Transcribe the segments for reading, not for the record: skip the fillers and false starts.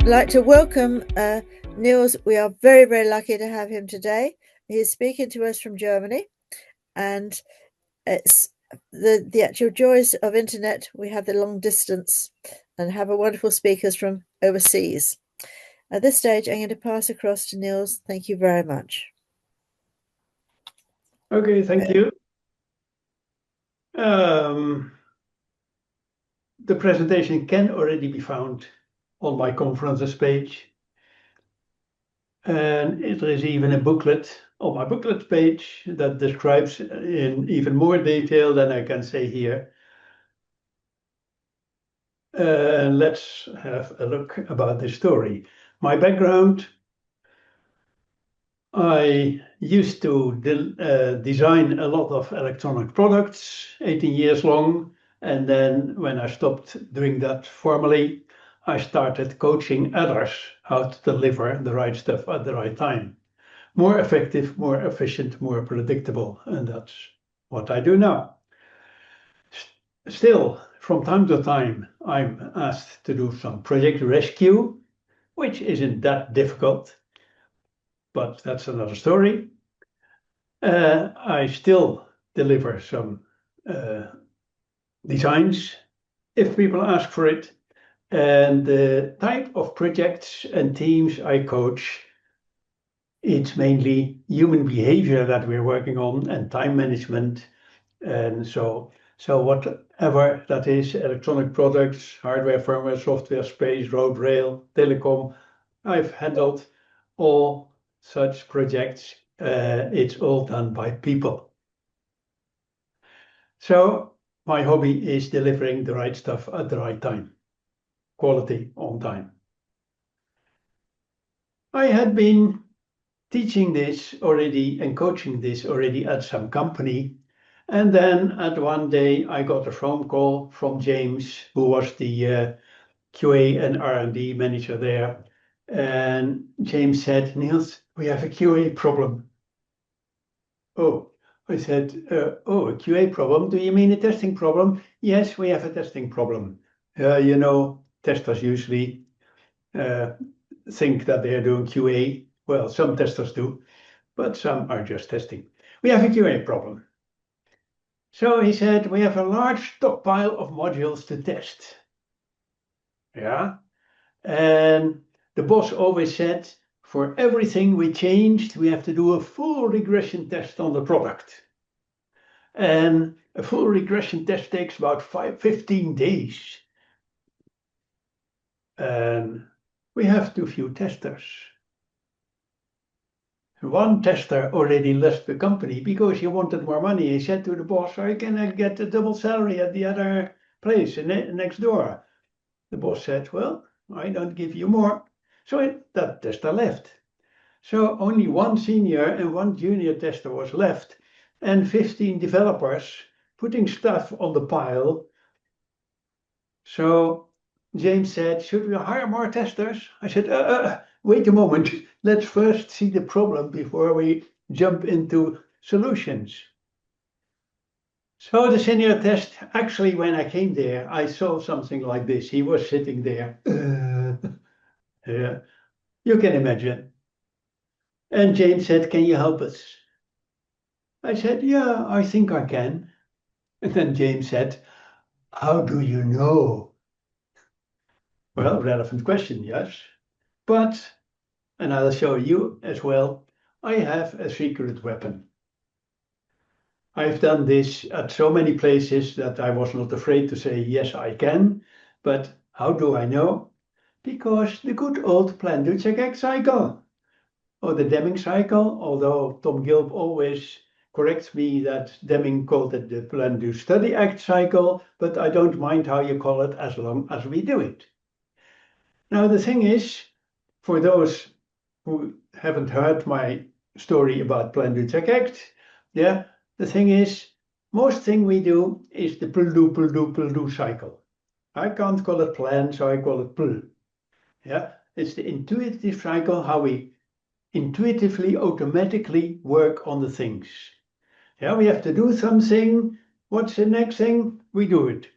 like to welcome Niels. We are very, very lucky to have him today. He's speaking to us from Germany, and it's the actual joys of internet. We have the long distance and have a wonderful speakers from overseas. At this stage, I'm going to pass across to Niels. Thank you very much. Okay, thank you. The presentation can already be found on my conferences page. And there is even a booklet on my booklet page that describes in even more detail than I can say here. Let's have a look about this story. My background, I used to design a lot of electronic products, 18 years long. And then when I stopped doing that formally, I started coaching others how to deliver the right stuff at the right time. More effective, more efficient, more predictable. And that's what I do now. Still, from time to time, I'm asked to do some project rescue, which isn't that difficult, but that's another story. I still deliver some designs if people ask for it. And the type of projects and teams I coach, it's mainly human behavior that we're working on and time management. And so whatever that is, electronic products, hardware, firmware, software, space, road, rail, telecom, I've handled all such projects. It's all done by people. So my hobby is delivering the right stuff at the right time, quality on time. I had been teaching this already and coaching this already at some company. And then at one day I got a phone call from James, who was the QA and R&D manager there. And James said, "Niels, we have a QA problem." Oh, I said, a QA problem? Do you mean a testing problem? Yes, we have a testing problem. Testers usually think that they are doing QA. Well, some testers do, but some are just testing. We have a QA problem. So he said, we have a large stockpile of modules to test. Yeah. And the boss always said, for everything we changed, we have to do a full regression test on the product. And a full regression test takes about 15 days. And we have too few testers. One tester already left the company because he wanted more money. He said to the boss, "I can get a double salary at the other place next door." The boss said, "Well, I don't give you more." So that tester left. So only one senior and one junior tester was left, and 15 developers putting stuff on the pile. So James said, "Should we hire more testers?" I said, wait a moment. Let's first see the problem before we jump into solutions. So the senior test, actually, when I came there, I saw something like this. He was sitting there. Yeah, you can imagine. And James said, "Can you help us?" I said, "Yeah, I think I can." And then James said, "How do you know?" Well, relevant question, yes. But, and I'll show you as well, I have a secret weapon. I've done this at so many places that I was not afraid to say, yes, I can. But how do I know? Because the good old plan, do, check, act cycle, or the Deming cycle, although Tom Gilb always corrects me that Deming called it the plan, do, study, act cycle, but I don't mind how you call it as long as we do it. Now, the thing is, for those who haven't heard my story about plan, do, check, act, yeah, the thing is, most thing we do is the pull, do cycle. I can't call it plan, so I call it pull. Yeah, it's the intuitive cycle, how we intuitively, automatically work on the things. Yeah, we have to do something. What's the next thing? We do it.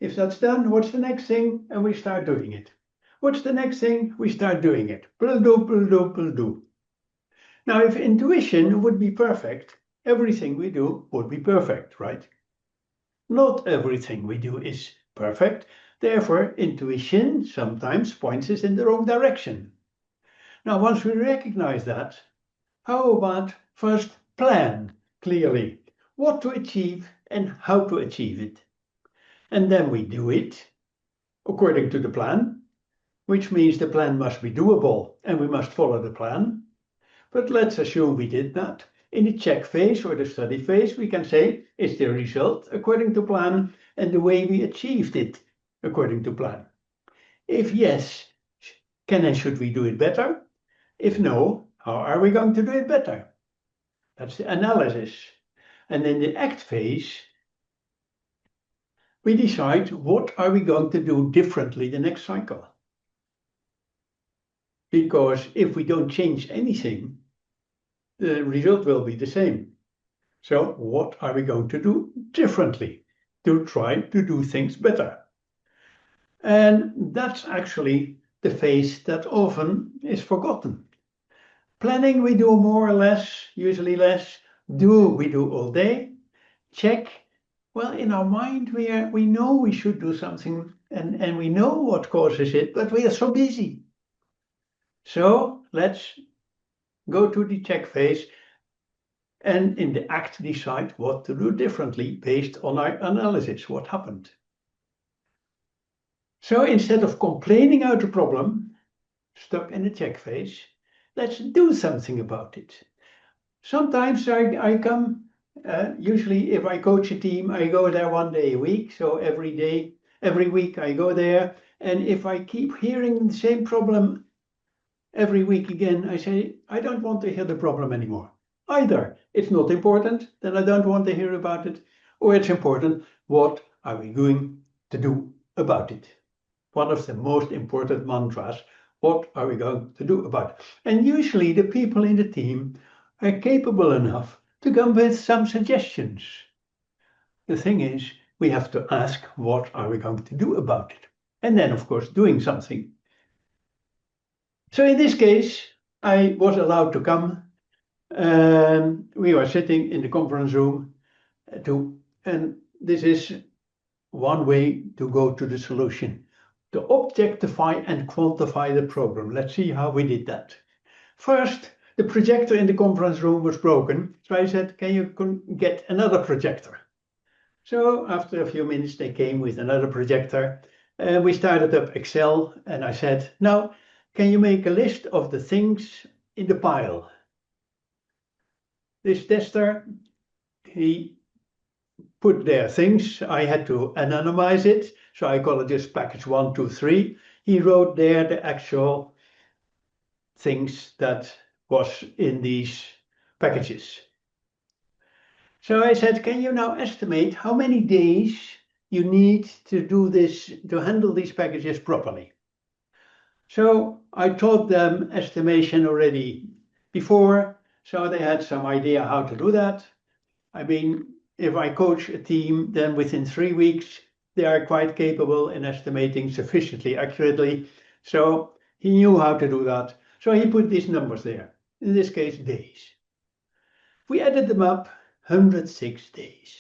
If that's done, what's the next thing? And we start doing it. What's the next thing? We start doing it. Will do, will do, will do. Now, if intuition would be perfect, everything we do would be perfect, right? Not everything we do is perfect. Therefore, intuition sometimes points us in the wrong direction. Now, once we recognize that, how about first plan clearly what to achieve and how to achieve it? And then we do it according to the plan, which means the plan must be doable and we must follow the plan. But let's assume we did that. In the check phase or the study phase, we can say, is the result according to plan and the way we achieved it according to plan? If yes, can and should we do it better? If no, how are we going to do it better? That's the analysis. And in the act phase, we decide what are we going to do differently the next cycle. Because if we don't change anything, the result will be the same. So what are we going to do differently to try to do things better? And that's actually the phase that often is forgotten. Planning we do more or less, usually less. Do we do all day? Check. Well, in our mind we know we should do something and we know what causes it, but we are so busy. So let's go to the check phase and in the act decide what to do differently based on our analysis, what happened. So instead of complaining out a problem, stuck in the check phase, let's do something about it. Sometimes I come, usually if I coach a team, I go there 1 day a week. So every week I go there. And if I keep hearing the same problem every week again, I say, I don't want to hear the problem anymore. Either it's not important, then I don't want to hear about it, or it's important, what are we going to do about it? One of the most important mantras, what are we going to do about it? And usually the people in the team are capable enough to come with some suggestions. The thing is, we have to ask, what are we going to do about it? And then, of course, doing something. So in this case, I was allowed to come. We were sitting in the conference room and this is one way to go to the solution, to objectify and quantify the problem. Let's see how we did that. First, the projector in the conference room was broken. So I said, can you get another projector? So after a few minutes, they came with another projector. We started up Excel and I said, now, can you make a list of the things in the pile? This tester, he put their things. I had to anonymize it. So I call it just package 1, 2, 3. He wrote there the actual things that was in these packages. So I said, can you now estimate how many days you need to do this, to handle these packages properly? So I taught them estimation already before, so they had some idea how to do that. I mean, if I coach a team, then within 3 weeks, they are quite capable in estimating sufficiently accurately. So he knew how to do that. So he put these numbers there, in this case, days. We added them up, 106 days.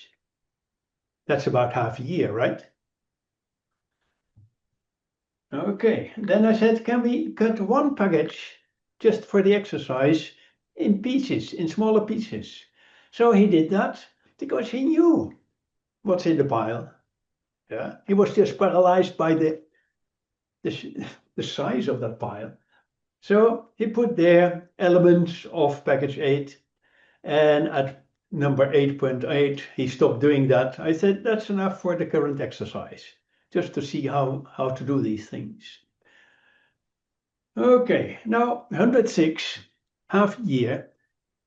That's about half a year, right? Okay, then I said, can we cut one package just for the exercise in pieces, in smaller pieces? So he did that because he knew what's in the pile. Yeah, he was just paralyzed by the size of that pile. So he put there elements of package 8, and at number 8.8, he stopped doing that. I said, that's enough for the current exercise, just to see how to do these things. Okay, now 106, half year,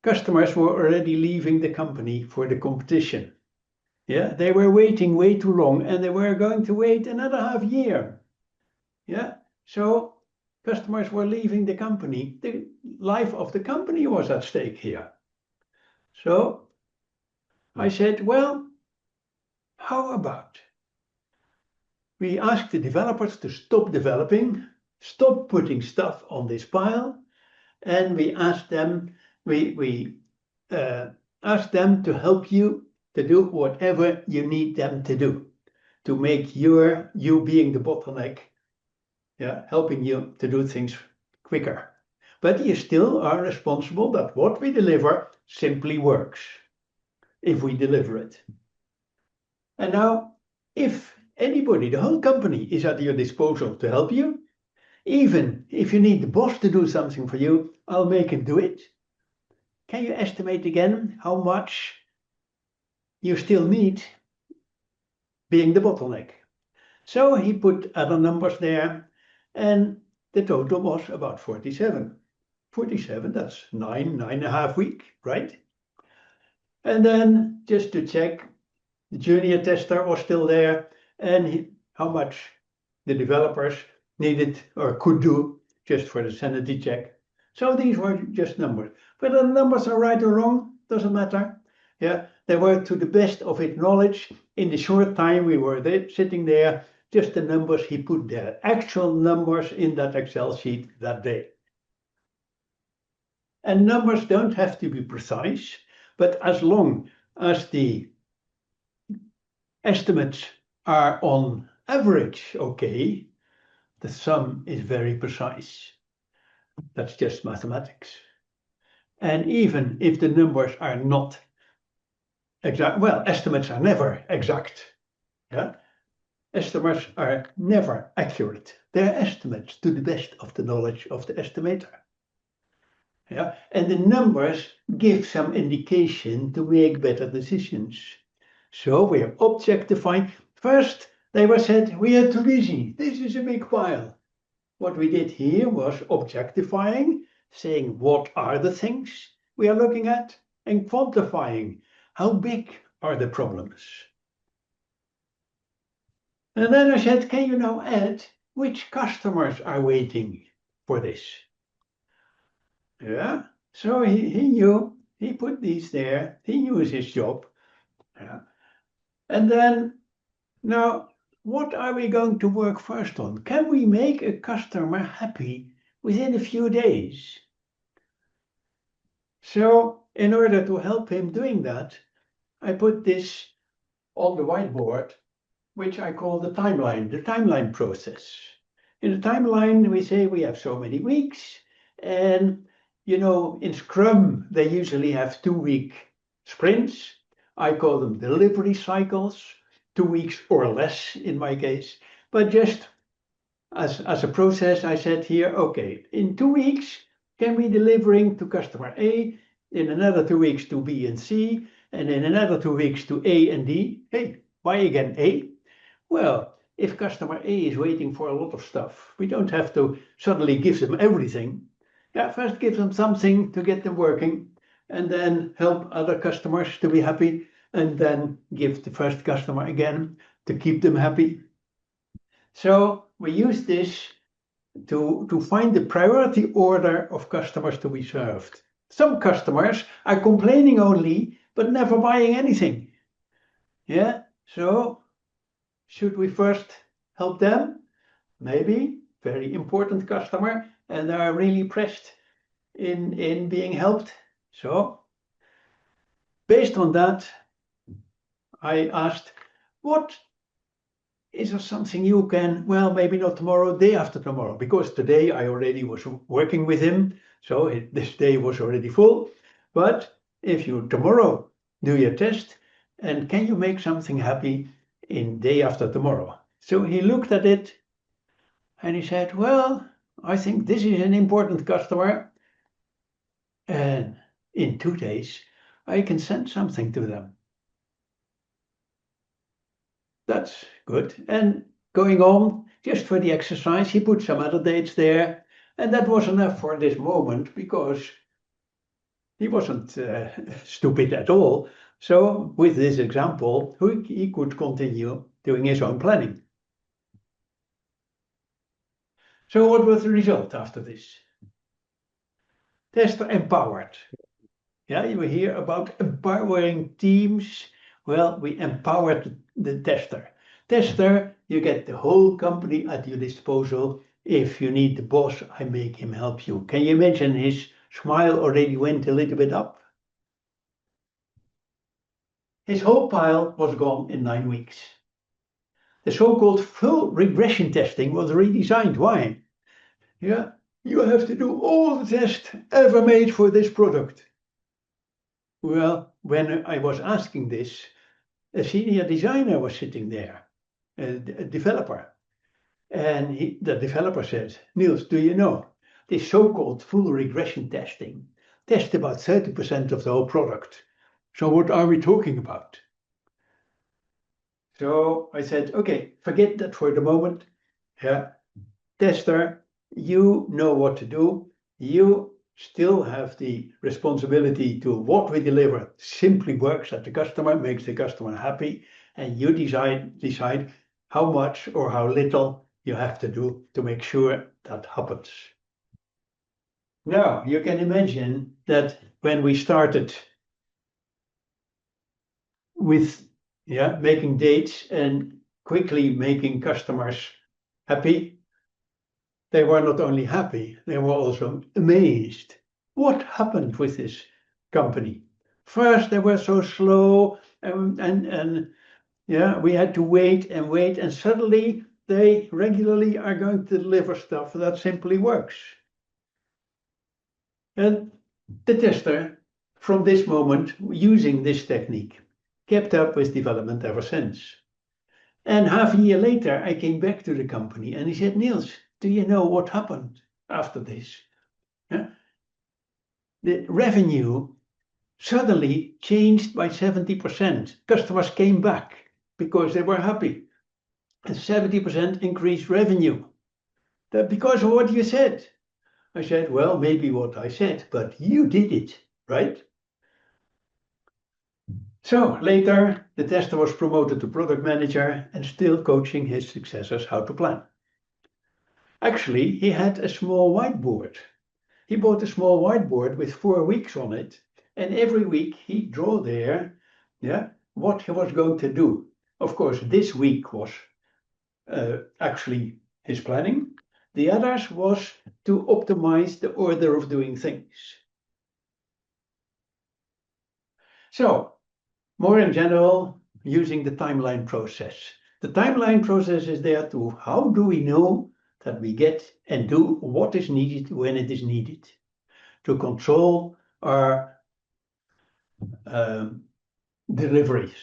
customers were already leaving the company for the competition. Yeah, they were waiting way too long and they were going to wait another half year. Yeah, so customers were leaving the company. The life of the company was at stake here. So I said, well, how about we ask the developers to stop developing stop putting stuff on this pile, and we ask them, we ask them to help you to do whatever you need them to do, to make you being the bottleneck, helping you to do things quicker. But you still are responsible that what we deliver simply works if we deliver it. And now, if anybody, the whole company is at your disposal to help you, even if you need the boss to do something for you, I'll make him do it. Can you estimate again how much you still need being the bottleneck? So he put other numbers there, and the total was about 47. 47, that's 9.5 weeks, right? And then just to check, the junior tester was still there, and how much the developers needed or could do just for the sanity check. So these were just numbers. Whether the numbers are right or wrong, doesn't matter. Yeah, they were to the best of his knowledge. In the short time we were there, sitting there, just the numbers he put there, actual numbers in that Excel sheet that day. And numbers don't have to be precise, but as long as the estimates are on average okay, the sum is very precise. That's just mathematics. And even if the numbers are not exact, well, estimates are never exact. Yeah? Estimates are never accurate. They're estimates to the best of the knowledge of the estimator. Yeah? And the numbers give some indication to make better decisions. So we are objectifying. First, they were said, we are too busy. This is a big pile. What we did here was objectifying, saying what are the things we are looking at, and quantifying how big are the problems. And then I said, can you now add which customers are waiting for this? Yeah, so he knew, he put these there, he knew his job. Yeah. And then, now, what are we going to work first on? Can we make a customer happy within a few days? So, in order to help him doing that, I put this on the whiteboard, which I call the timeline process. In the timeline, we say we have so many weeks, and in Scrum, they usually have 2-week sprints. I call them delivery cycles, 2 weeks or less in my case. But just as a process, I said here, okay, in 2 weeks, can we delivering to customer A, in another 2 weeks to B and C, and in another 2 weeks to A and D. Hey, why again A? Well, if customer A is waiting for a lot of stuff, we don't have to suddenly give them everything. Yeah, first give them something to get them working, and then help other customers to be happy, and then give the first customer again to keep them happy. So we use this to find the priority order of customers to be served. Some customers are complaining only, but never buying anything. Yeah, so should we first help them? Maybe, very important customer, and they are really pressed in being helped. So, based on that, I asked, what is there something you can, well, maybe not tomorrow, day after tomorrow, because today I already was working with him, so this day was already full. But if you tomorrow do your test, and can you make something happy in day after tomorrow? So he looked at it and he said, well, I think this is an important customer, and in 2 days I can send something to them. That's good. And going on, just for the exercise, he put some other dates there, and that was enough for this moment because he wasn't stupid at all. So with this example, he could continue doing his own planning. So what was the result after this? Tester empowered. Yeah, you hear about empowering teams. Well, we empowered the tester. Tester, you get the whole company at your disposal If you need the boss, I make him help you. Can you imagine his smile already went a little bit up? His whole pile was gone in 9 weeks. The so-called full regression testing was redesigned. Why? Yeah, you have to do all the tests ever made for this product. Well, when I was asking this, a senior designer was sitting there, a developer. And the developer said, Niels, do you know, this so-called full regression testing tests about 30% of the whole product. So what are we talking about? So I said, okay, forget that for the moment. Yeah, tester, you know what to do. You still have the responsibility to what we deliver simply works at the customer, makes the customer happy, and you decide how much or how little you have to do to make sure that happens. Now, you can imagine that when we started with making dates and quickly making customers happy, they were not only happy, they were also amazed. What happened with this company? First, they were so slow, and we had to wait, and suddenly they regularly are going to deliver stuff that simply works. And the tester, from this moment, using this technique, kept up with development ever since. And half a year later, I came back to the company and he said, Niels, do you know what happened after this? Yeah? The revenue suddenly changed by 70%. Customers came back because they were happy. A 70% increased revenue. That because of what you said. I said, well, maybe what I said, but you did it, right? So later, the tester was promoted to product manager and still coaching his successors how to plan. Actually, he had a small whiteboard. He bought a small whiteboard with 4 weeks on it, and every week he'd draw there, what he was going to do. Of course, this week was actually his planning. The others was to optimize the order of doing things. So, more in general, using the timeline process. The timeline process is there to how do we know that we get and do what is needed when it is needed to control our deliveries.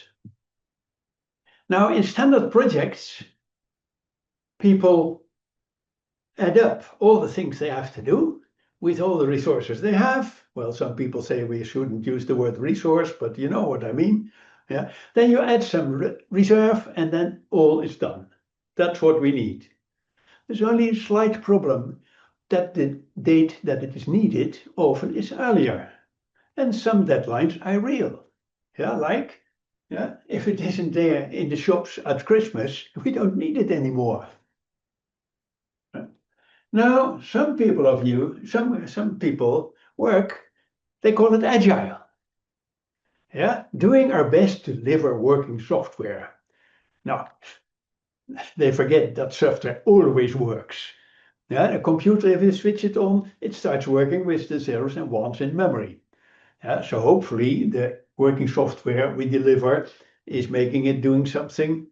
Now, in standard projects, people add up all the things they have to do with all the resources they have. Well, some people say we shouldn't use the word resource, but you know what I mean. Yeah. Then you add some reserve and then all is done. That's what we need. There's only a slight problem that the date that it is needed often is earlier. And some deadlines are real. If it isn't there in the shops at Christmas, we don't need it anymore. Now, some people work, they call it agile. Yeah, doing our best to deliver working software. Now, they forget that software always works. Yeah, a computer, if you switch it on, it starts working with the zeros and ones in memory. Yeah, so hopefully the working software we deliver is making it doing something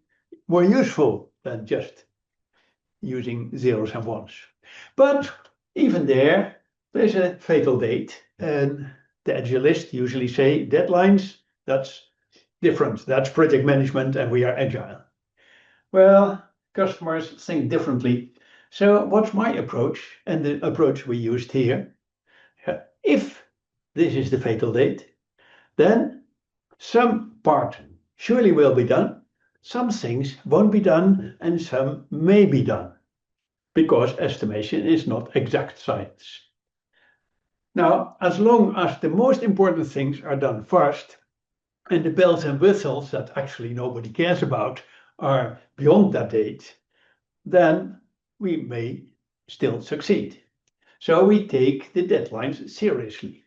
more useful than just using zeros and ones. But even there's a fatal date, and the agilists usually say deadlines, that's different. That's project management, and we are agile. Well, customers think differently. So what's my approach and the approach we used here? If this is the fatal date, then some part surely will be done, some things won't be done, and some may be done, because estimation is not exact science. Now, as long as the most important things are done first, and the bells and whistles that actually nobody cares about are beyond that date, then we may still succeed. So we take the deadlines seriously.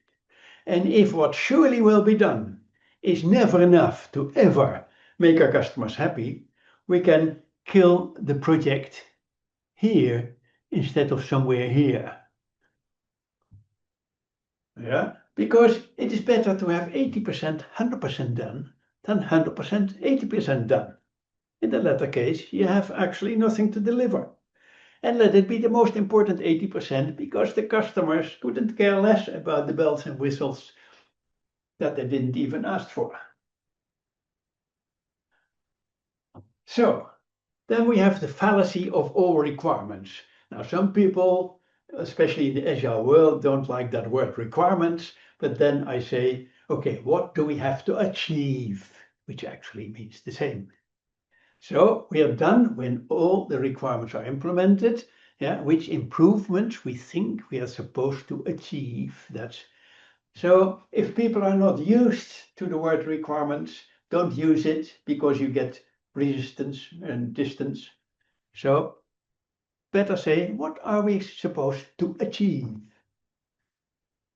And if what surely will be done is never enough to ever make our customers happy, we can kill the project here instead of somewhere here. Yeah, because it is better to have 80% 100% done than 100% 80% done. In the latter case, you have actually nothing to deliver. And let it be the most important 80% because the customers couldn't care less about the bells and whistles that they didn't even ask for. So then we have the fallacy of all requirements. Now, some people, especially in the agile world, don't like that word requirements, but then I say, okay, what do we have to achieve? Which actually means the same. So we are done when all the requirements are implemented, yeah, which improvements we think we are supposed to achieve. So if people are not used to the word requirements, don't use it because you get resistance and distance. So better say, what are we supposed to achieve?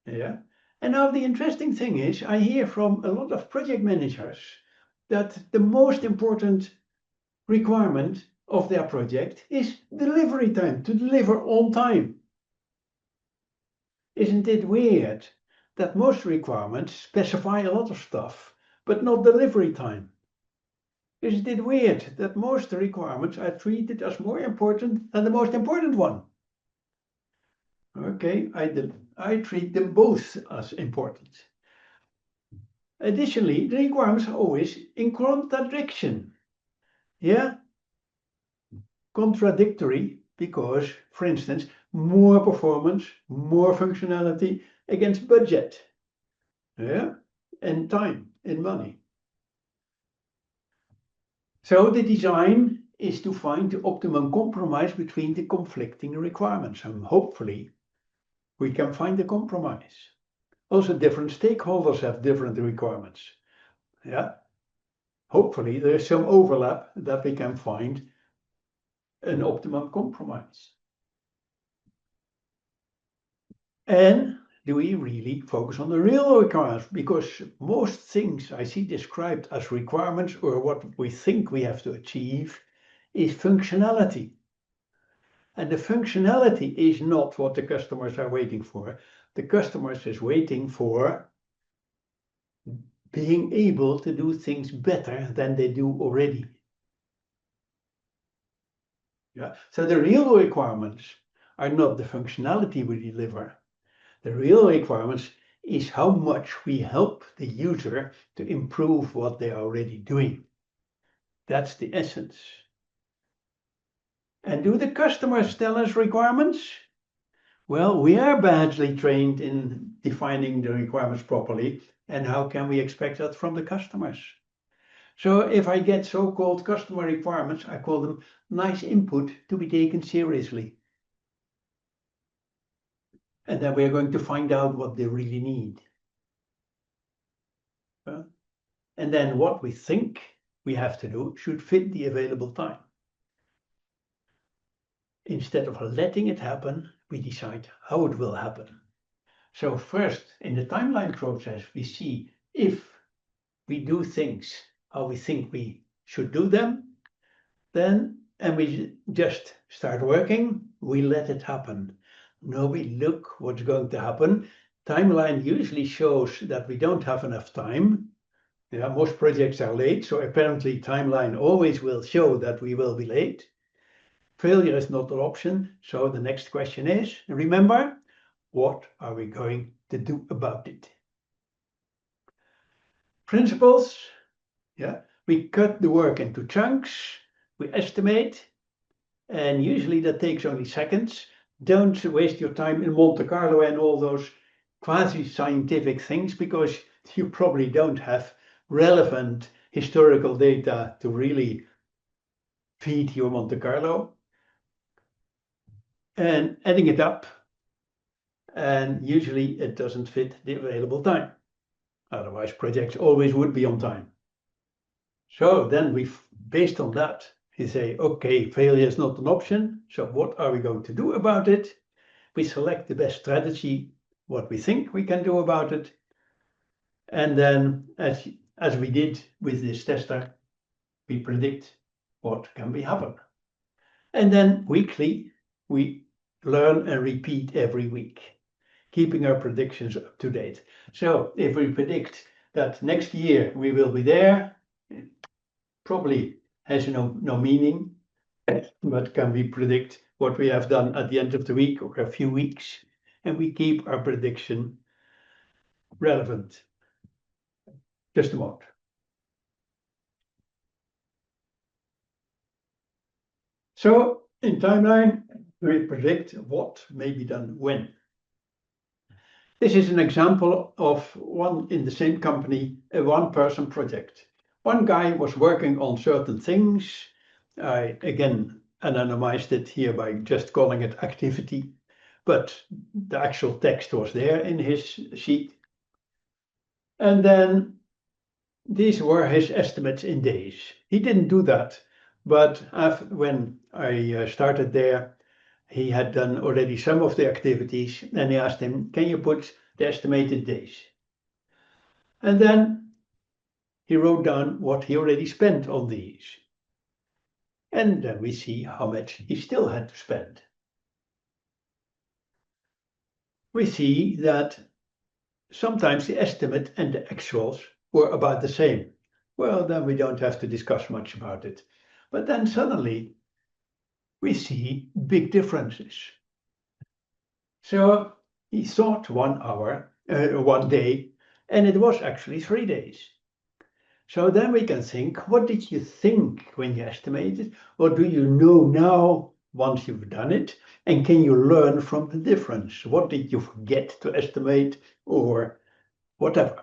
Yeah. And now the interesting thing is, I hear from a lot of project managers that the most important requirement of their project is delivery time, to deliver on time. Isn't it weird that most requirements specify a lot of stuff, but not delivery time? Isn't it weird that most requirements are treated as more important than the most important one? Okay, I treat them both as important. Additionally, the requirements are always in contradiction. Yeah, contradictory because, for instance, more performance, more functionality against budget. Yeah, and time and money. So the design is to find the optimum compromise between the conflicting requirements, and hopefully we can find a compromise. Also, different stakeholders have different requirements. Yeah, hopefully there is some overlap that we can find an optimum compromise. And do we really focus on the real requirements? Because most things I see described as requirements or what we think we have to achieve is functionality. And the functionality is not what the customers are waiting for. The customers is waiting for being able to do things better than they do already. Yeah. So the real requirements are not the functionality we deliver. The real requirements is how much we help the user to improve what they are already doing. That's the essence. And do the customers tell us requirements? Well, we are badly trained in defining the requirements properly, and how can we expect that from the customers? So if I get so-called customer requirements, I call them nice input to be taken seriously. And then we're going to find out what they really need. And then what we think we have to do should fit the available time. Instead of letting it happen, we decide how it will happen. So first, in the timeline process, we see if we do things how we think we should do them, then, and we just start working, we let it happen. Now we look what's going to happen. Timeline usually shows that we don't have enough time. Yeah, most projects are late, so apparently timeline always will show that we will be late. Failure is not an option, so the next question is, remember, what are we going to do about it? Principles, yeah, we cut the work into chunks, we estimate, and usually that takes only seconds. Don't waste your time in Monte Carlo and all those quasi-scientific things because you probably don't have relevant historical data to really feed your Monte Carlo. And adding it up, and usually it doesn't fit the available time. Otherwise, projects always would be on time. So then based on that, we say, okay, failure is not an option. So what are we going to do about it? We select the best strategy, what we think we can do about it. And then as we did with this tester, we predict what can be happen. And then weekly, we learn and repeat every week, keeping our predictions up to date. So if we predict that next year we will be there, it probably has no meaning, but can we predict what we have done at the end of the week or a few weeks, and we keep our prediction relevant. Just a moment. So in timeline, we predict what may be done when. This is an example of one in the same company, a one-person project. One guy was working on certain things. I again anonymized it here by just calling it activity, but the actual text was there in his sheet. And then these were his estimates in days. He didn't do that, but when I started there, he had done already some of the activities, and I asked him, can you put the estimated days? And then he wrote down what he already spent on these. And then we see how much he still had to spend. We see that sometimes the estimate and the actuals were about the same. Well, then we don't have to discuss much about it. But then suddenly we see big differences. So he thought 1 hour, 1 day, and it was actually 3 days. So then we can think, what did you think when you estimated? What do you know now once you've done it? And can you learn from the difference? What did you forget to estimate or whatever?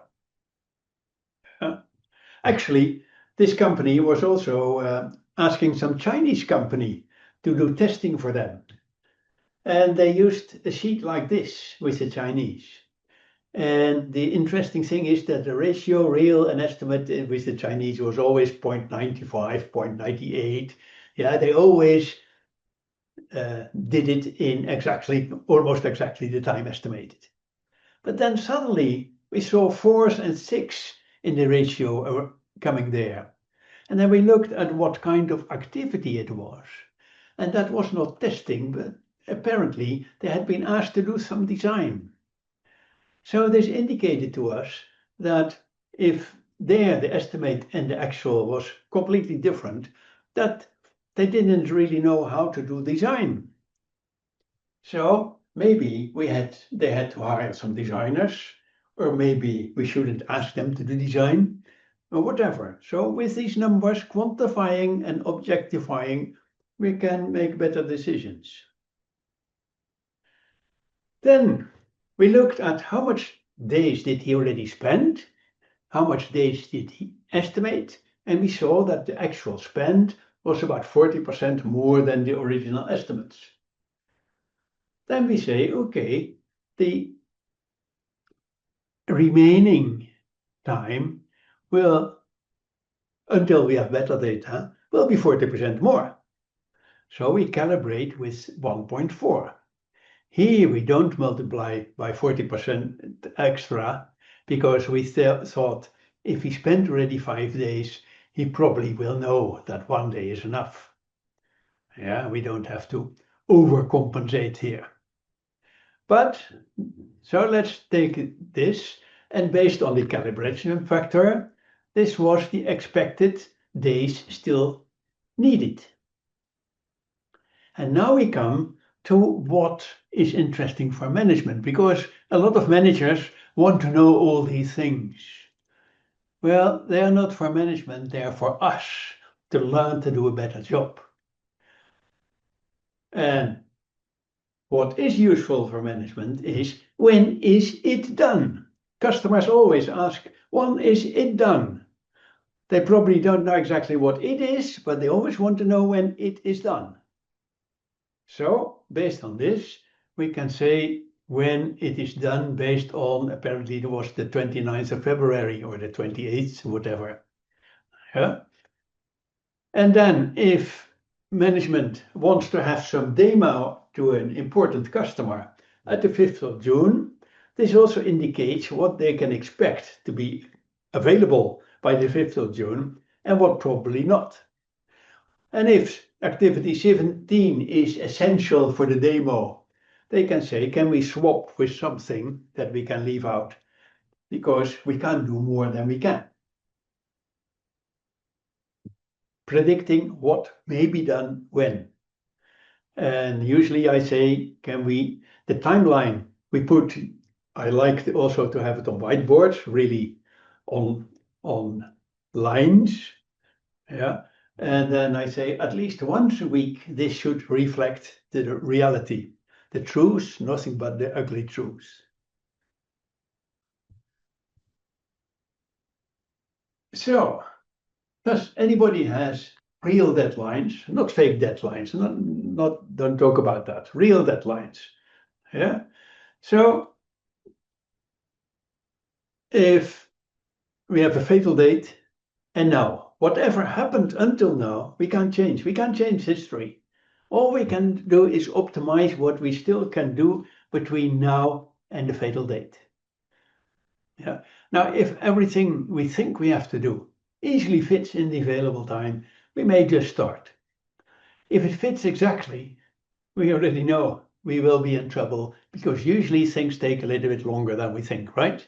Actually, this company was also asking some Chinese company to do testing for them. And they used a sheet like this with the Chinese. And the interesting thing is that the ratio, real and estimate with the Chinese was always 0.95, 0.98. Yeah, they always did it in almost exactly the time estimated. But then suddenly we saw 4s and 6 in the ratio coming there. And then we looked at what kind of activity it was. And that was not testing, but apparently they had been asked to do some design. So this indicated to us that if there the estimate and the actual was completely different, that they didn't really know how to do design. So maybe they had to hire some designers, or maybe we shouldn't ask them to do design, or whatever. So with these numbers, quantifying and objectifying, we can make better decisions. Then we looked at how much days did he already spend, how much days did he estimate, and we saw that the actual spend was about 40% more than the original estimates. Then we say, okay, the remaining time will, until we have better data, will be 40% more. So we calibrate with 1.4. Here we don't multiply by 40% extra because we thought if he spent already 5 days, he probably will know that 1 day is enough. Yeah, we don't have to overcompensate here. But so let's take this, and based on the calibration factor, this was the expected days still needed. And now we come to what is interesting for management, because a lot of managers want to know all these things. Well, they are not for management, they are for us to learn to do a better job. And what is useful for management is, when is it done? Customers always ask, when is it done? They probably don't know exactly what it is, but they always want to know when it is done. So, based on this, we can say when it is done based on, apparently it was the 29th of February or the 28th, whatever. Yeah? And then if management wants to have some demo to an important customer at the 5th of June, this also indicates what they can expect to be available by the 5th of June and what probably not. And if activity 17 is essential for the demo they can say, can we swap with something that we can leave out? Because we can't do more than we can. Predicting what may be done when. And usually I say, the timeline we put, I like also to have it on whiteboards, really on lines. Yeah. And then I say at least once a week, this should reflect the reality, the truth, nothing but the ugly truth. So, does anybody has real deadlines, not fake deadlines, don't talk about that, real deadlines. Yeah. So if we have a fatal date, and now, whatever happened until now, we can't change. We can't change history. All we can do is optimize what we still can do between now and the fatal date. Yeah. Now, if everything we think we have to do easily fits in the available time, we may just start. If it fits exactly, we already know we will be in trouble because usually things take a little bit longer than we think, right?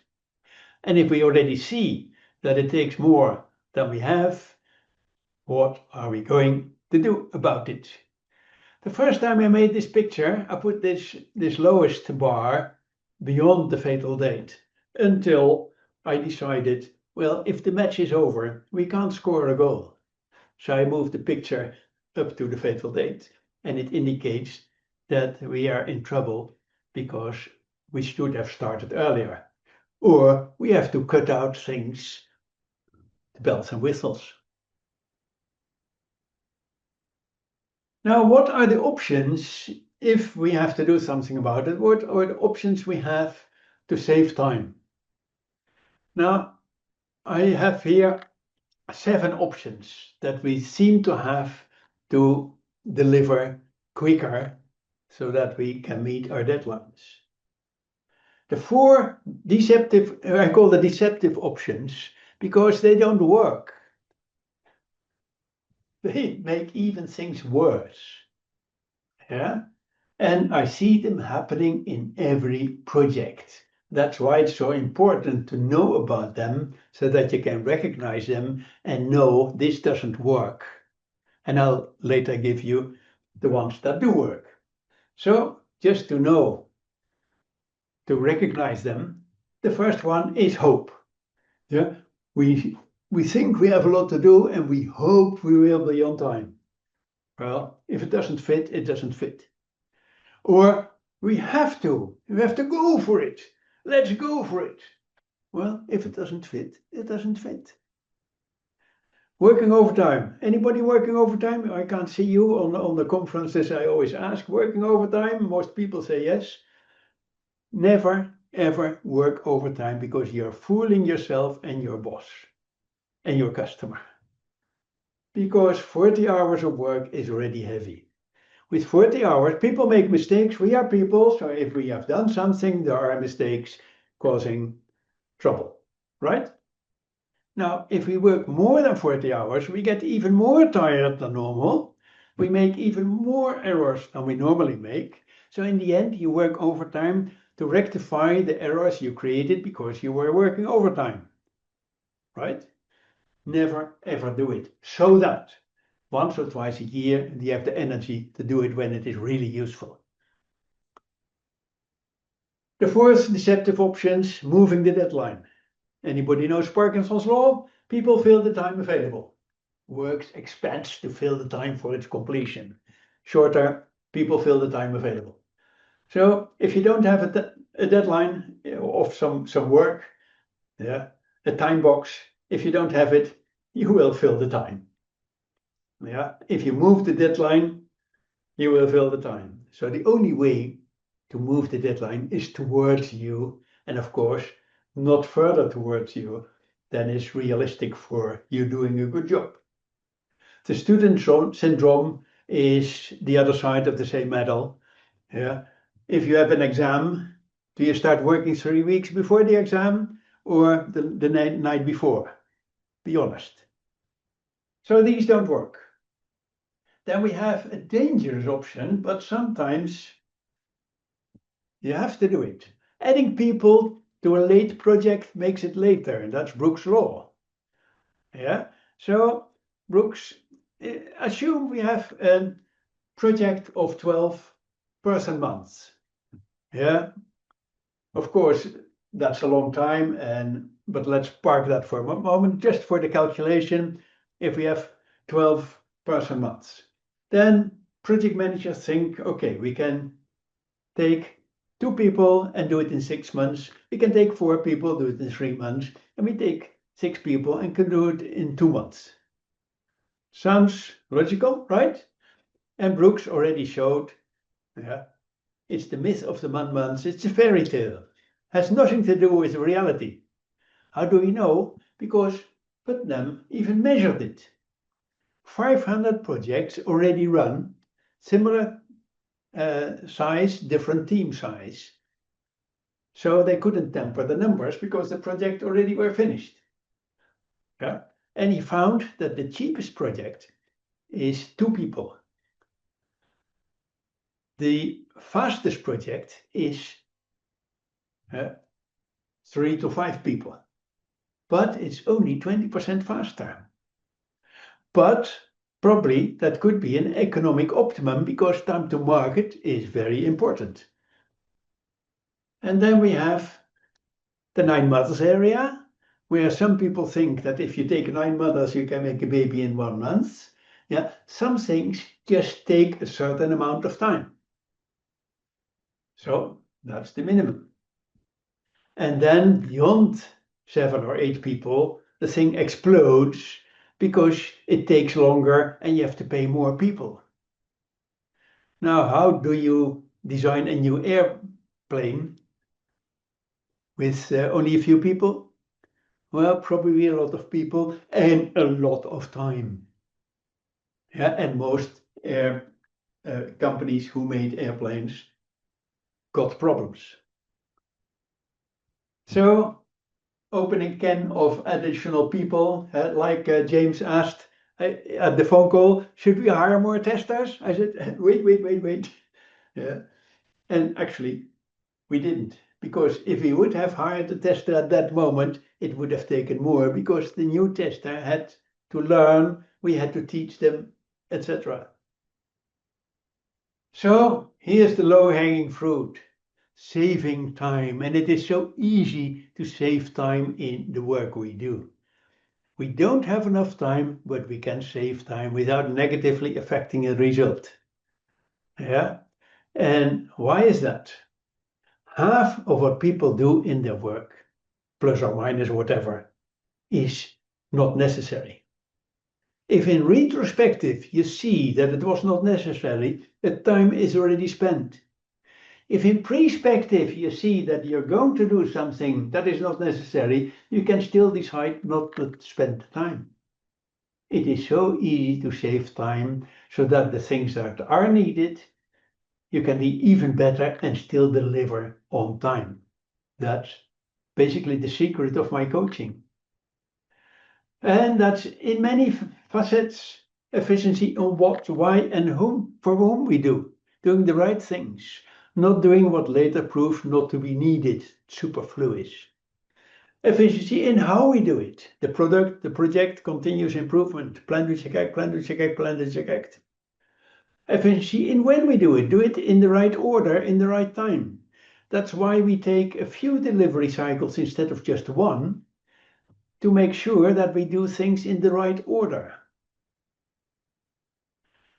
And if we already see that it takes more than we have, what are we going to do about it? The first time I made this picture, I put this lowest bar beyond the fatal date until I decided, well, if the match is over, we can't score a goal. So I moved the picture up to the fatal date, and it indicates that we are in trouble because we should have started earlier. Or we have to cut out things, the bells and whistles. Now, what are the options if we have to do something about it? What are the options we have to save time? Now, I have here 7 options that we seem to have to deliver quicker so that we can meet our deadlines. The 4 deceptive, I call the deceptive options because they don't work. They make even things worse. Yeah? And I see them happening in every project. That's why it's so important to know about them so that you can recognize them and know this doesn't work. And I'll later give you the ones that do work. So just to know, to recognize them, the first one is hope. Yeah, we think we have a lot to do and we hope we will be on time. Well, if it doesn't fit, it doesn't fit. Or we have to go for it. Let's go for it. Well, if it doesn't fit, it doesn't fit. Working overtime. Anybody working overtime? I can't see you on the conferences. I always ask, working overtime? Most people say yes. Never, ever work overtime because you're fooling yourself and your boss and your customer. Because 40 hours of work is already heavy. With 40 hours, people make mistakes. We are people, so if we have done something, there are mistakes causing trouble, right? Now, if we work more than 40 hours, we get even more tired than normal. We make even more errors than we normally make. So in the end, you work overtime to rectify the errors you created because you were working overtime, right? Never, ever do it. So that once or twice a year, you have the energy to do it when it is really useful. The 4th deceptive options, moving the deadline. Anybody knows Parkinson's law? People fill the time available. Works expands to fill the time for its completion. Shorter, people fill the time available. So if you don't have a deadline of some work, yeah, a time box, if you don't have it, you will fill the time. Yeah, if you move the deadline, you will fill the time. So the only way to move the deadline is towards you, and of course, not further towards you than is realistic for you doing a good job. The student syndrome is the other side of the same medal. Yeah. If you have an exam, do you start working 3 weeks before the exam or the night before? Be honest. So these don't work. Then we have a dangerous option, but sometimes You have to do it. Adding people to a late project makes it later, and that's Brooks' law. Yeah. So Brooks, assume we have a project of 12 person months. Yeah. Of course, that's a long time, but let's park that for a moment, just for the calculation. If we have 12 person months, then project managers think, okay, we can take 2 people and do it in 6 months. We can take 4 people, do it in 3 months, and we take 6 people and can do it in 2 months. Sounds logical, right? And Brooks already showed, yeah, it's the myth of the months. It's a fairy tale. Has nothing to do with reality. How do we know? Because Putnam even measured it. 500 projects already run, similar size, different team size. So they couldn't temper the numbers because the project already were finished. Yeah? And he found that the cheapest project is 2 people. The fastest project is 3 to 5 people. But it's only 20% faster. But probably that could be an economic optimum because time to market is very important. And then we have the 9 mothers area, where some people think that if you take 9 mothers, you can make a baby in 1 month. Yeah, some things just take a certain amount of time. So that's the minimum. And then beyond 7 or 8 people, the thing explodes because it takes longer and you have to pay more people. Now, how do you design a new airplane with only a few people? Well, probably a lot of people and a lot of time. Yeah, and most air companies who made airplanes got problems. So, opening can of additional people, like James asked at the phone call, should we hire more testers? I said, wait. Yeah, and actually, we didn't. Because if we would have hired a tester at that moment, it would have taken more because the new tester had to learn, we had to teach them, etc. So here's the low-hanging fruit, saving time. And it is so easy to save time in the work we do. We don't have enough time, but we can save time without negatively affecting a result. Yeah. And why is that? Half of what people do in their work, plus or minus whatever, is not necessary. If in retrospective you see that it was not necessary, the time is already spent. If in perspective you see that you're going to do something that is not necessary, you can still decide not to spend the time. It is so easy to save time so that the things that are needed, you can be even better and still deliver on time. That's basically the secret of my coaching. And that's in many facets, efficiency on what, why, and whom, for whom we do. Doing the right things, not doing what later proves not to be needed, superfluous. Efficiency in how we do it. The product, the project, continuous improvement, plan to check act, plan to check act, plan to check act. Efficiency in when we do it in the right order, in the right time. That's why we take a few delivery cycles instead of just one, to make sure that we do things in the right order.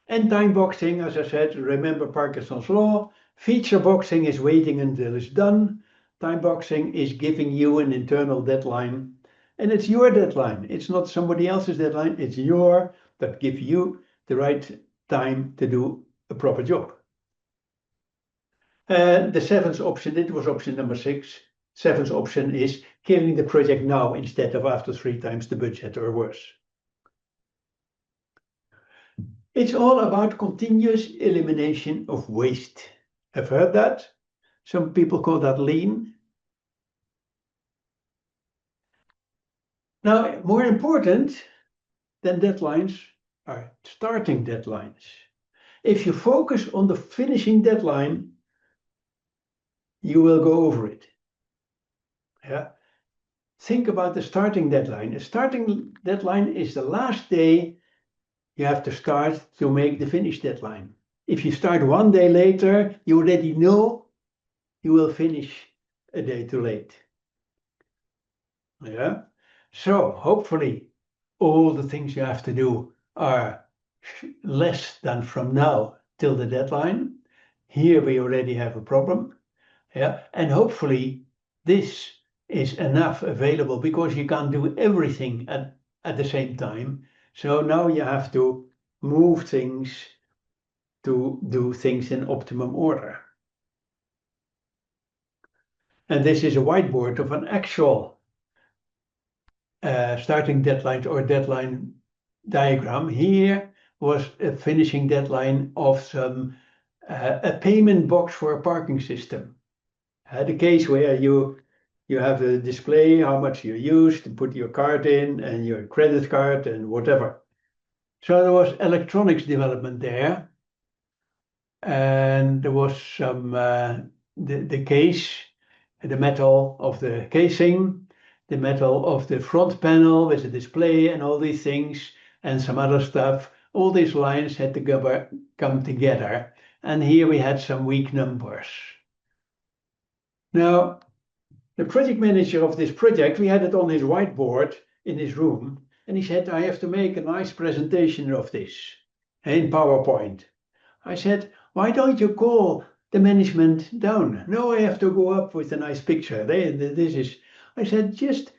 And time boxing, as I said, remember Parkinson's law. Feature boxing is waiting until it's done. Time boxing is giving you an internal deadline. And it's your deadline. It's not somebody else's deadline. It's your, that give you the right time to do a proper job. The seventh option, it was option number 6. Seventh option is killing the project now instead of after 3 times the budget or worse. It's all about continuous elimination of waste. I've heard that. Some people call that lean. Now, more important than deadlines are starting deadlines. If you focus on the finishing deadline, you will go over it. Yeah. Think about the starting deadline. A starting deadline is the last day you have to start to make the finish deadline. If you start one day later, you already know you will finish a day too late. Yeah. So hopefully all the things you have to do are less than from now till the deadline. Here we already have a problem. Yeah. And hopefully this is enough available because you can't do everything at the same time. So now you have to move things to do things in optimum order. And this is a whiteboard of an actual starting deadline or deadline diagram. Here was a finishing deadline of some a payment box for a parking system. The case where you have a display how much you used to put your card in and your credit card and whatever. So there was electronics development there, and there was some the case, the metal of the casing, the metal of the front panel with the display and all these things and some other stuff. All these lines had to come together, and here we had some weak numbers. Now, the project manager of this project, we had it on his whiteboard in his room, and he said, I have to make a nice presentation of this in PowerPoint. I said, why don't you call the management down? No, I have to go up with a nice picture. I said, just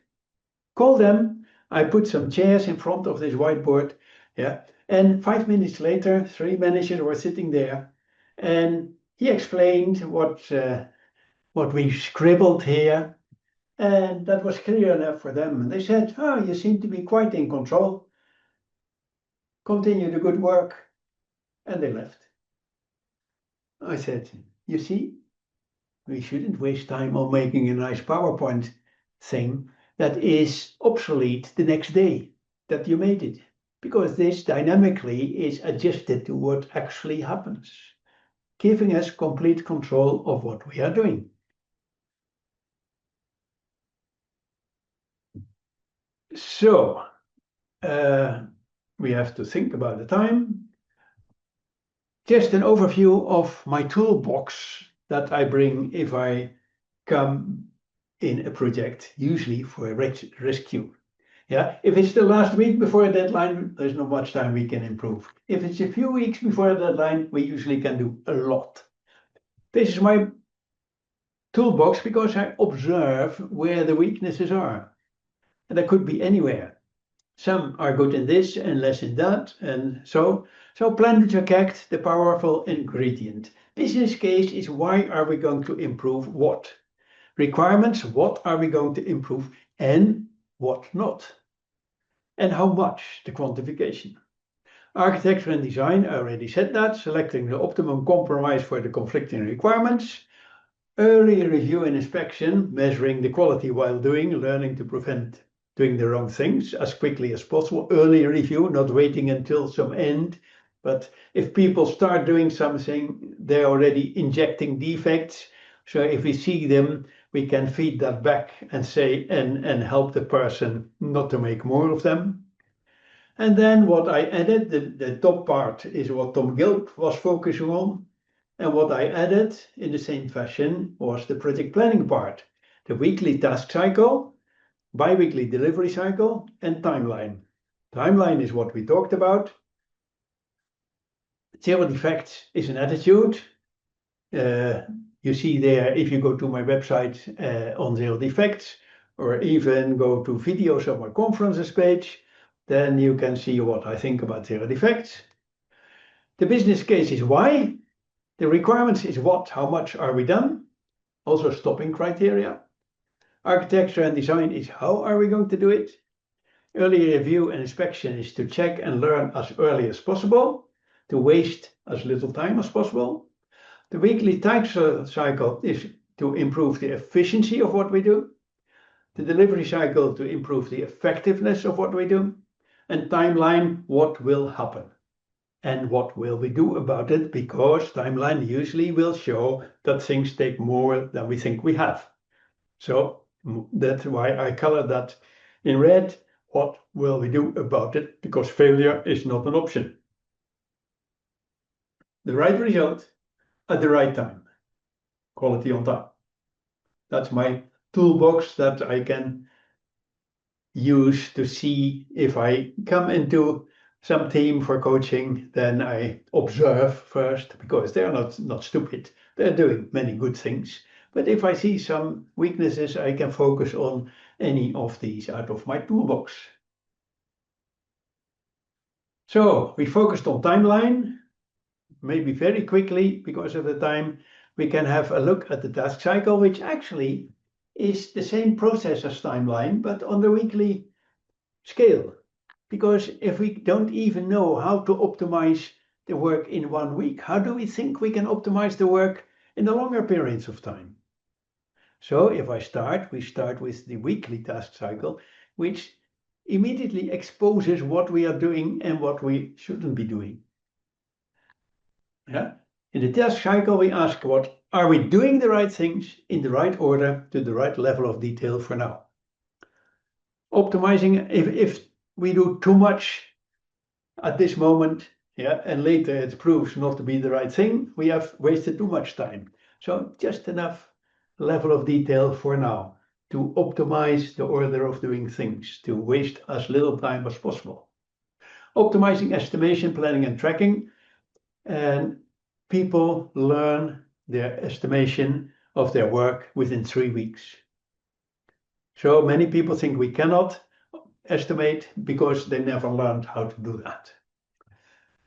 call them. I put some chairs in front of this whiteboard. Yeah. And 5 minutes later, 3 managers were sitting there, and he explained what we scribbled here, and that was clear enough for them. And they said, oh, you seem to be quite in control. Continue the good work. And they left. I said, you see, we shouldn't waste time on making a nice PowerPoint thing that is obsolete the next day that you made it, because this dynamically is adjusted to what actually happens, giving us complete control of what we are doing. So we have to think about the time. Just an overview of my toolbox that I bring if I come in a project, usually for a rescue. Yeah, if it's the last week before a deadline, there's not much time we can improve. If it's a few weeks before a deadline, we usually can do a lot. This is my toolbox because I observe where the weaknesses are. And that could be anywhere. Some are good in this and less in that, and so plan with your act, the powerful ingredient. Business case is why are we going to improve what? Requirements, what are we going to improve and what not? And how much, the quantification. Architecture and design, I already said that, selecting the optimum compromise for the conflicting requirements. Early review and inspection, measuring the quality while learning to prevent doing the wrong things as quickly as possible. Early review, not waiting until some end. But if people start doing something, they're already injecting defects. So if we see them, we can feed that back and say, and help the person not to make more of them. And then what I added, the top part is what Tom Gilp was focusing on. And what I added in the same fashion was the project planning part, the weekly task cycle, bi-weekly delivery cycle, and timeline. Timeline is what we talked about. Zero defects is an attitude. You see there, if you go to my website on zero defects, or even go to videos of my conferences page, then you can see what I think about zero defects. The business case is why. The requirements is what, how much are we done? Also stopping criteria. Architecture and design is how are we going to do it? Early review and inspection is to check and learn as early as possible, to waste as little time as possible. The weekly task cycle is to improve the efficiency of what we do. The delivery cycle to improve the effectiveness of what we do. And timeline, what will happen. and what will we do about it, because timeline usually will show that things take more than we think we have. So that's why I color that in red. What will we do about it? Because failure is not an option. The right result at the right time. Quality on time. That's my toolbox that I can use to see if I come into some team for coaching. Then I observe first, because they're not stupid. They're doing many good things. But if I see some weaknesses, I can focus on any of these out of my toolbox. So we focused on timeline. Maybe very quickly, because of the time, we can have a look at the task cycle, which actually is the same process as timeline, but on the weekly scale. Because if we don't even know how to optimize the work in 1 week, how do we think we can optimize the work in the longer periods of time? So if we start with the weekly task cycle, which immediately exposes what we are doing and what we shouldn't be doing. Yeah? In the task cycle, we ask, what are we doing the right things in the right order to the right level of detail for now? Optimizing, if we do too much at this moment, yeah, and later it proves not to be the right thing, we have wasted too much time. So just enough level of detail for now to optimize the order of doing things, to waste as little time as possible. Optimizing estimation, planning, and tracking. And people learn their estimation of their work within 3 weeks. So many people think we cannot estimate because they never learned how to do that.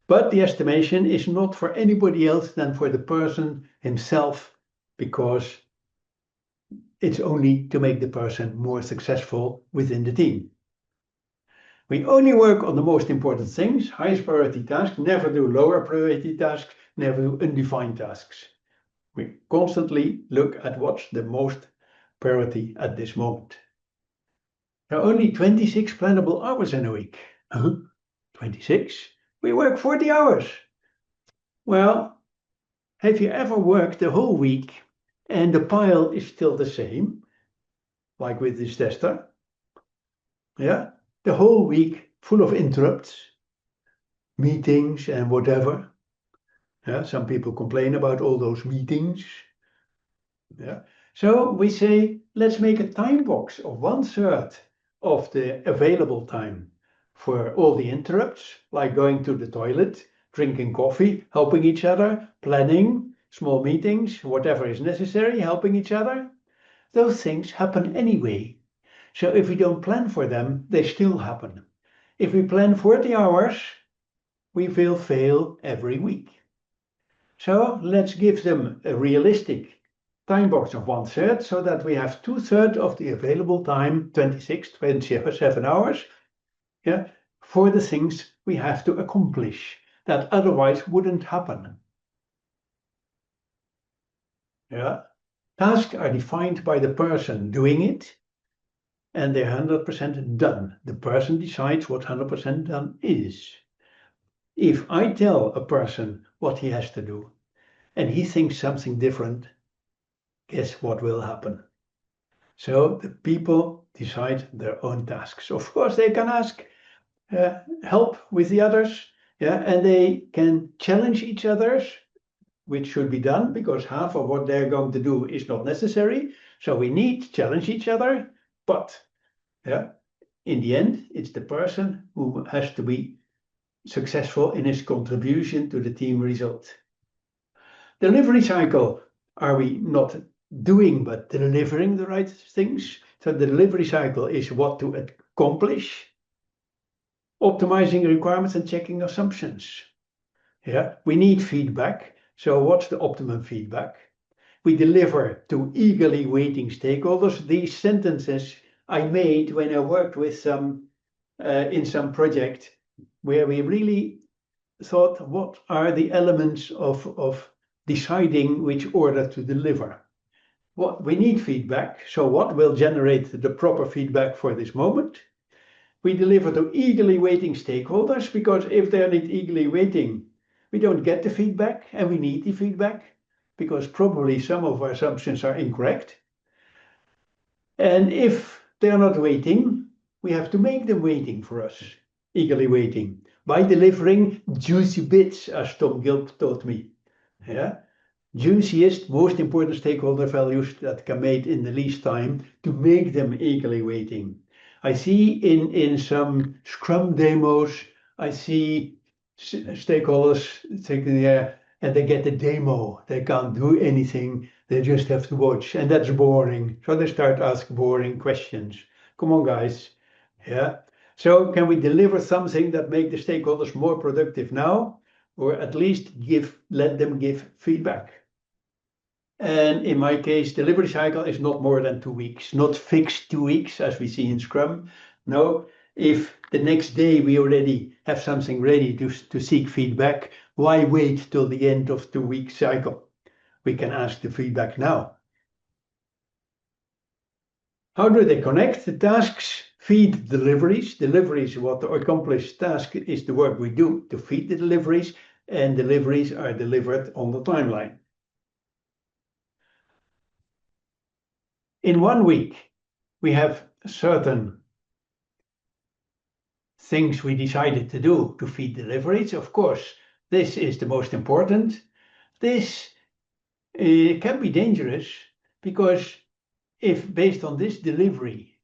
But the estimation is not for anybody else than for the person himself, because it's only to make the person more successful within the team. We only work on the most important things, highest priority tasks, never do lower priority tasks, never do undefined tasks. We constantly look at what's the most priority at this moment. There are only 26 plannable hours in a week. 26? We work 40 hours. Well, have you ever worked the whole week and the pile is still the same, like with this tester? Yeah, the whole week full of interrupts, meetings and whatever. Yeah, some people complain about all those meetings. Yeah. So we say, let's make a time box of 1/3 of the available time for all the interrupts, like going to the toilet, drinking coffee, helping each other, planning, small meetings, whatever is necessary, helping each other. Those things happen anyway. So if we don't plan for them, they still happen. If we plan 40 hours, we will fail every week. So let's give them a realistic time box of 1/3, so that we have 2/3 of the available time, 26, 27 hours, yeah, for the things we have to accomplish that otherwise wouldn't happen. Yeah. Tasks are defined by the person doing it, and they're 100% done. The person decides what 100% done is. If I tell a person what he has to do and he thinks something different, guess what will happen? So the people decide their own tasks. Of course, they can ask help with the others, yeah, and they can challenge each other, which should be done, because half of what they're going to do is not necessary. So we need to challenge each other, but yeah, in the end, it's the person who has to be successful in his contribution to the team result. Delivery cycle, are we not doing but delivering the right things? So the delivery cycle is what to accomplish. Optimizing requirements and checking assumptions. Yeah, we need feedback. So what's the optimum feedback? We deliver to eagerly waiting stakeholders. These sentences I made when I worked with some in some project where we really thought, what are the elements of deciding which order to deliver? What we need feedback. So what will generate the proper feedback for this moment? We deliver to eagerly waiting stakeholders, because if they're not eagerly waiting, we don't get the feedback, and we need the feedback because probably some of our assumptions are incorrect. And if they're not waiting, we have to make them waiting for us, eagerly waiting, by delivering juicy bits, as Tom Gilp taught me. Yeah? Juiciest, most important stakeholder values that can made in the least time to make them eagerly waiting. I see in some Scrum demos, I see stakeholders thinking, yeah, and they get the demo. They can't do anything. They just have to watch, and that's boring. So they start asking boring questions. Come on, guys. Yeah. So can we deliver something that make the stakeholders more productive now, or at least let them give feedback? And in my case, delivery cycle is not more than 2 weeks, not fixed 2 weeks as we see in Scrum. No, if the next day we already have something ready to seek feedback, why wait till the end of 2 week cycle? We can ask the feedback now. How do they connect? The tasks feed deliveries. Deliveries, what the accomplished task is the work we do to feed the deliveries, and deliveries are delivered on the timeline. In 1 week, we have certain things we decided to do to feed deliveries. Of course, this is the most important. This can be dangerous because if based on this delivery,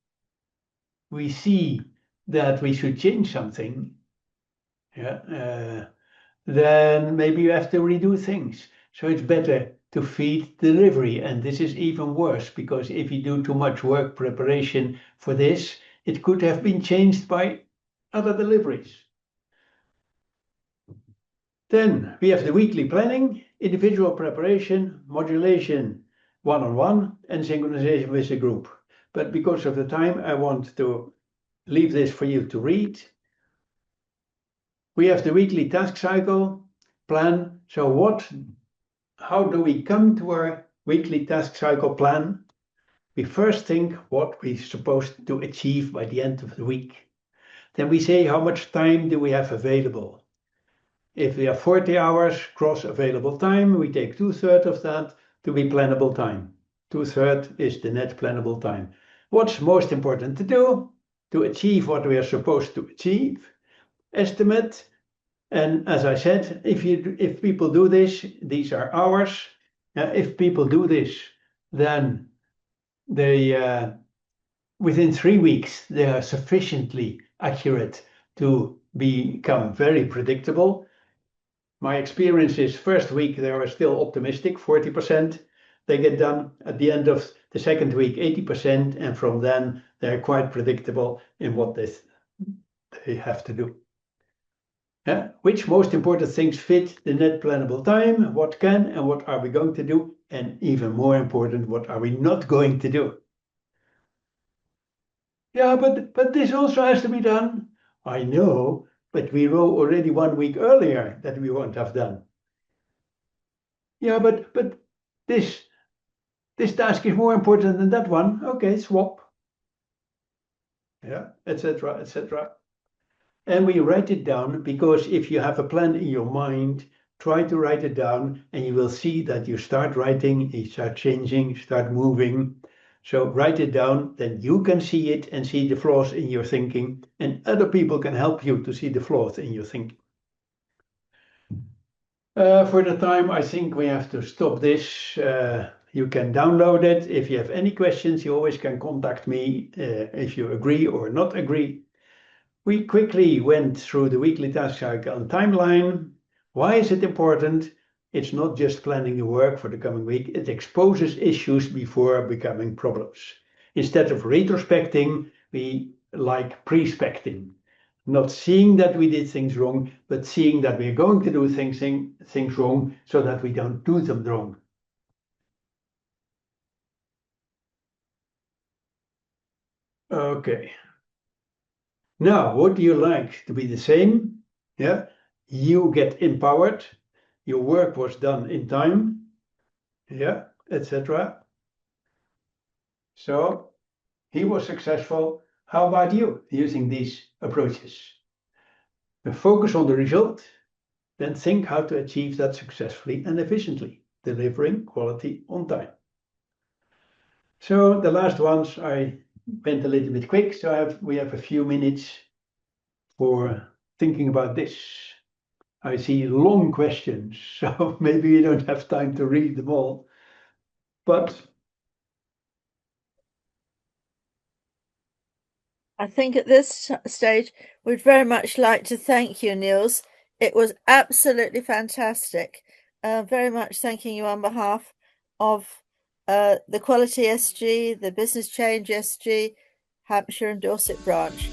we see that we should change something, then maybe you have to redo things. So it's better to feed delivery. And this is even worse because if you do too much work preparation for this, it could have been changed by other deliveries. Then we have the weekly planning, individual preparation, modulation, one-on-one, and synchronization with the group. But because of the time, I want to leave this for you to read. We have the weekly task cycle plan. So how do we come to our weekly task cycle plan? We first think what we're supposed to achieve by the end of the week. Then we say how much time do we have available. If we have 40 hours gross available time, we take 2/3 of that to be plannable time. 2/3 is the net plannable time. What's most important to do to achieve what we are supposed to achieve? Estimate. And as I said, if people do this, these are hours. If people do this, then they within 3 weeks they are sufficiently accurate to become very predictable. My experience is first week they are still optimistic, 40%. They get done at the end of the second week, 80%, and from then they're quite predictable in what they have to do. Which most important things fit the net plannable time? What can and what are we going to do? And even more important, what are we not going to do? Yeah, but this also has to be done. I know, but we wrote already 1 week earlier that we won't have done. Yeah, but this task is more important than that one. Okay, swap. Yeah, etc., etc. And we write it down because if you have a plan in your mind, try to write it down and you will see that you start writing, you start changing, you start moving. So write it down, then you can see it and see the flaws in your thinking, and other people can help you to see the flaws in your thinking. For the time, I think we have to stop this. You can download it. If you have any questions, you always can contact me if you agree or not agree. We quickly went through the weekly task cycle and timeline. Why is it important? It's not just planning the work for the coming week. It exposes issues before becoming problems. Instead of retrospecting, we like pre-specting. Not seeing that we did things wrong, but seeing that we're going to do things wrong so that we don't do them wrong. Okay. Now, would you like to be the same? Yeah. You get empowered. Your work was done in time. Yeah, etc. So he was successful. How about you using these approaches? The focus on the result. then think how to achieve that successfully and efficiently, delivering quality on time. So the last ones I went a little bit quick, so we have a few minutes for thinking about this. I see long questions, so maybe we don't have time to read them all. But I think at this stage, we'd very much like to thank you, Niels. It was absolutely fantastic. Very much thanking you on behalf of the Quality SG, the Business Change SG, Hampshire and Dorset branch.